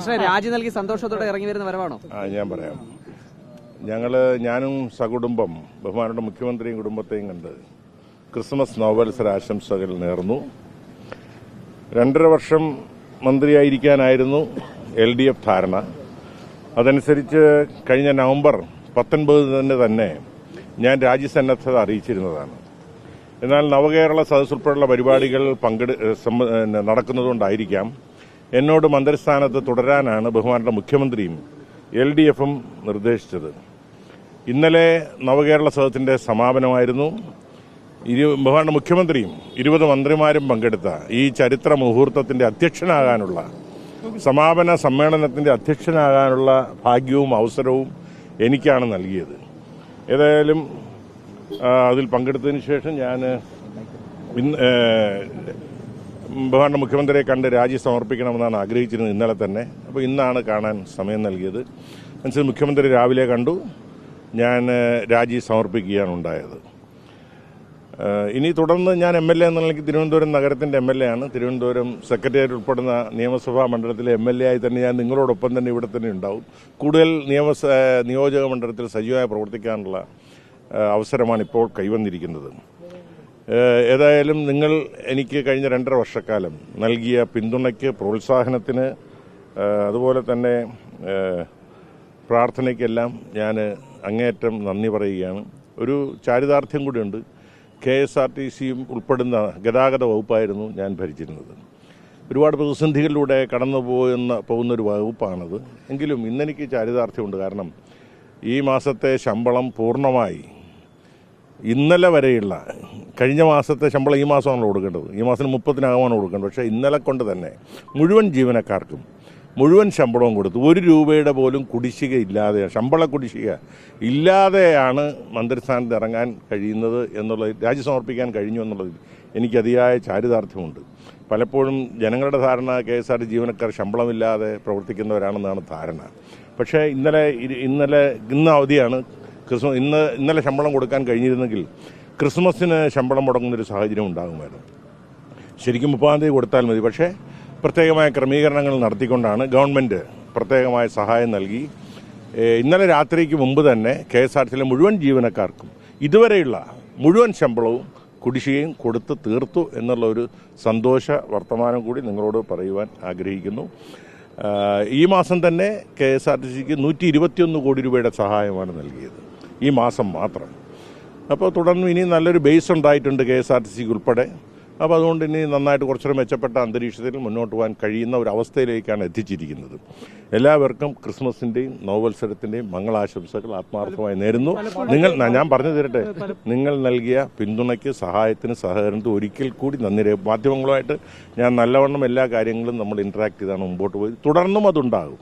കൃഷ്ണ രാജി നൽകി സന്തോഷത്തോടെ ഇറങ്ങി വരുന്ന വരവാണോ? ഞാൻ പറയാം. ഞാനും സകുടുംബം ബഹുമാനപ്പെട്ട മുഖ്യമന്ത്രിയും കുടുംബത്തെയും കണ്ട് ക്രിസ്മസ് നവവത്സര ആശംസകൾ നേർന്നു. 2.5 വർഷം മന്ത്രിയായിരിക്കാനായിരുന്നു LDF ധാരണ. അതനുസരിച്ച് കഴിഞ്ഞ നവംബർ 19 തന്നെ ഞാൻ രാജ്യസന്നദ്ധത അറിയിച്ചിരുന്നതാണ്. എന്നാൽ നവകേരള സദസ് ഉൾപ്പെടെയുള്ള പരിപാടികൾ നടക്കുന്നതുകൊണ്ടായിരിക്കാം എന്നോട് മന്ത്രിസ്ഥാനത്ത് തുടരാനാണ് ബഹുമാനപ്പെട്ട മുഖ്യമന്ത്രിയും LDFും നിർദ്ദേശിച്ചത്. ഇന്നലെ നവകേരള സദസ്സിന്റെ സമാപനമായിരുന്നു. ബഹുമാനപ്പെട്ട മുഖ്യമന്ത്രിയും 20 മന്ത്രിമാരും പങ്കെടുത്ത ഈ ചരിത്ര മുഹൂർത്തത്തിന്റെ അധ്യക്ഷനാകാനുള്ള സമാപന സമ്മേളനത്തിന്റെ അധ്യക്ഷനാകാനുള്ള ഭാഗ്യവും അവസരവും എനിക്കാണ് നൽകിയത്. ഏതായാലും അതിൽ പങ്കെടുത്തതിന് ശേഷം ഞാൻ ബഹുമാനപ്പെട്ട മുഖ്യമന്ത്രിയെ കണ്ട് രാജി സമർപ്പിക്കണമെന്നാണ് ആഗ്രഹിച്ചിരുന്നത് ഇന്നലെ തന്നെ. അപ്പോൾ ഇന്നാണ് കാണാൻ സമയം നൽകിയത്. മനസ്സിൽ മുഖ്യമന്ത്രി രാവിലെ കണ്ടു. ഞാൻ രാജി സമർപ്പിക്കുകയാണ് ഉണ്ടായത്. ഇനി തുടർന്ന് ഞാൻ MLA എന്നുള്ള തിരുവനന്തപുരം നഗരത്തിന്റെ MLA ആണ്. തിരുവനന്തപുരം സെക്രട്ടേറിയറ്റ് ഉൾപ്പെടുന്ന നിയമസഭാ മണ്ഡലത്തിലെ MLA ആയി തന്നെ ഞാൻ നിങ്ങളോടൊപ്പം തന്നെ ഇവിടെ തന്നെ ഉണ്ടാവും. കൂടുതൽ നിയോജക മണ്ഡലത്തിൽ സജീവമായി പ്രവർത്തിക്കാനുള്ള അവസരമാണ് ഇപ്പോൾ കൈവന്നിരിക്കുന്നത്. ഏതായാലും നിങ്ങൾ എനിക്ക് കഴിഞ്ഞ 2.5 വർഷക്കാലം നൽകിയ പിന്തുണയ്ക്ക്, പ്രോത്സാഹനത്തിന്, അതുപോലെ തന്നെ പ്രാർത്ഥനയ്ക്കെല്ലാം ഞാൻ അങ്ങേയറ്റം നന്ദി പറയുകയാണ്. ഒരു ചാരിതാർത്ഥ്യം കൂടിയുണ്ട്. KSRTCയും ഉൾപ്പെടുന്ന ഗതാഗത വകുപ്പായിരുന്നു ഞാൻ ഭരിച്ചിരുന്നത്. ഒരുപാട് പ്രതിസന്ധികളിലൂടെ കടന്നു പോകുന്നൊരു വകുപ്പാണത്. എങ്കിലും ഇന്നെനിക്ക് ചാരിതാർത്ഥ്യമുണ്ട്. കാരണം ഈ മാസത്തെ ശമ്പളം പൂർണ്ണമായി ഇന്നലെ വരെയുള്ള കഴിഞ്ഞ മാസത്തെ ശമ്പളം ഈ മാസമാണ് കൊടുക്കേണ്ടത്. ഈ മാസം 30-നാകമാണ് കൊടുക്കേണ്ടത്. പക്ഷേ ഇന്നലെ കൊണ്ട് തന്നെ മുഴുവൻ ജീവനക്കാർക്കും മുഴുവൻ ശമ്പളവും കൊടുത്തു. 1 രൂപയുടെ പോലും കുടിശ്ശിക ഇല്ലാതെ, ശമ്പള കുടിശ്ശിക ഇല്ലാതെയാണ് മന്ത്രിസ്ഥാനത്ത് ഇറങ്ങാൻ കഴിയുന്നത് എന്നുള്ളത്, രാജി സമർപ്പിക്കാൻ കഴിഞ്ഞു എന്നുള്ളതിൽ എനിക്ക് അതിയായ ചാരിതാർത്ഥ്യമുണ്ട്. പലപ്പോഴും ജനങ്ങളുടെ ധാരണ KSRTC ജീവനക്കാർ ശമ്പളമില്ലാതെ പ്രവർത്തിക്കുന്നവരാണെന്നാണ് ധാരണ. പക്ഷേ ഇന്ന് അവധിയാണ്. ഇന്നലെ ശമ്പളം കൊടുക്കാൻ കഴിഞ്ഞിരുന്നെങ്കിൽ ക്രിസ്മസിന് ശമ്പളം മുടങ്ങുന്നൊരു സാഹചര്യം ഉണ്ടാകുമായിരുന്നു. ശരിക്കും 30-ാം തീയതി കൊടുത്താൽ മതി. പക്ഷേ പ്രത്യേകമായ ക്രമീകരണങ്ങൾ നടത്തിക്കൊണ്ടാണ് ഗവൺമെൻറ് പ്രത്യേകമായ സഹായം നൽകി. ഇന്നലെ രാത്രിക്ക് മുമ്പ് തന്നെ KSRTCയിലെ മുഴുവൻ ജീവനക്കാർക്കും ഇതുവരെയുള്ള മുഴുവൻ ശമ്പളവും കുടിശ്ശികയും കൊടുത്ത് തീർത്തു എന്നുള്ള ഒരു സന്തോഷ വർത്തമാനം കൂടി നിങ്ങളോട് പറയുവാൻ ആഗ്രഹിക്കുന്നു. ഈ മാസം തന്നെ KSRTCക്ക് 121 കോടി രൂപയുടെ സഹായമാണ് നൽകിയത്, ഈ മാസം മാത്രം. അപ്പോൾ തുടർന്ന് ഇനി നല്ലൊരു ബേസ് ഉണ്ടായിട്ടുണ്ട് KSRTCക്ക് ഉൾപ്പെടെ. അപ്പോൾ അതുകൊണ്ട് ഇനി നന്നായിട്ട് കുറച്ചുകൂടെ മെച്ചപ്പെട്ട അന്തരീക്ഷത്തിൽ മുന്നോട്ട് പോകാൻ കഴിയുന്ന ഒരു അവസ്ഥയിലേക്കാണ് എത്തിച്ചിരിക്കുന്നത്. എല്ലാവർക്കും ക്രിസ്മസിൻ്റെയും നവവത്സരത്തിൻ്റെയും മംഗളാശംസകൾ ആത്മാർത്ഥമായി നേരുന്നു. ഞാൻ പറഞ്ഞു തരട്ടെ, നിങ്ങൾ നൽകിയ പിന്തുണയ്ക്ക്, സഹായത്തിന്, സഹകരണത്തിന് ഒരിക്കൽ കൂടി നന്ദി. മാധ്യമങ്ങളുമായിട്ട് ഞാൻ നല്ലവണ്ണം എല്ലാ കാര്യങ്ങളും നമ്മൾ ഇൻട്രാക്ട് ചെയ്താണ് മുമ്പോട്ട് പോയത്. തുടർന്നും അതുണ്ടാകും.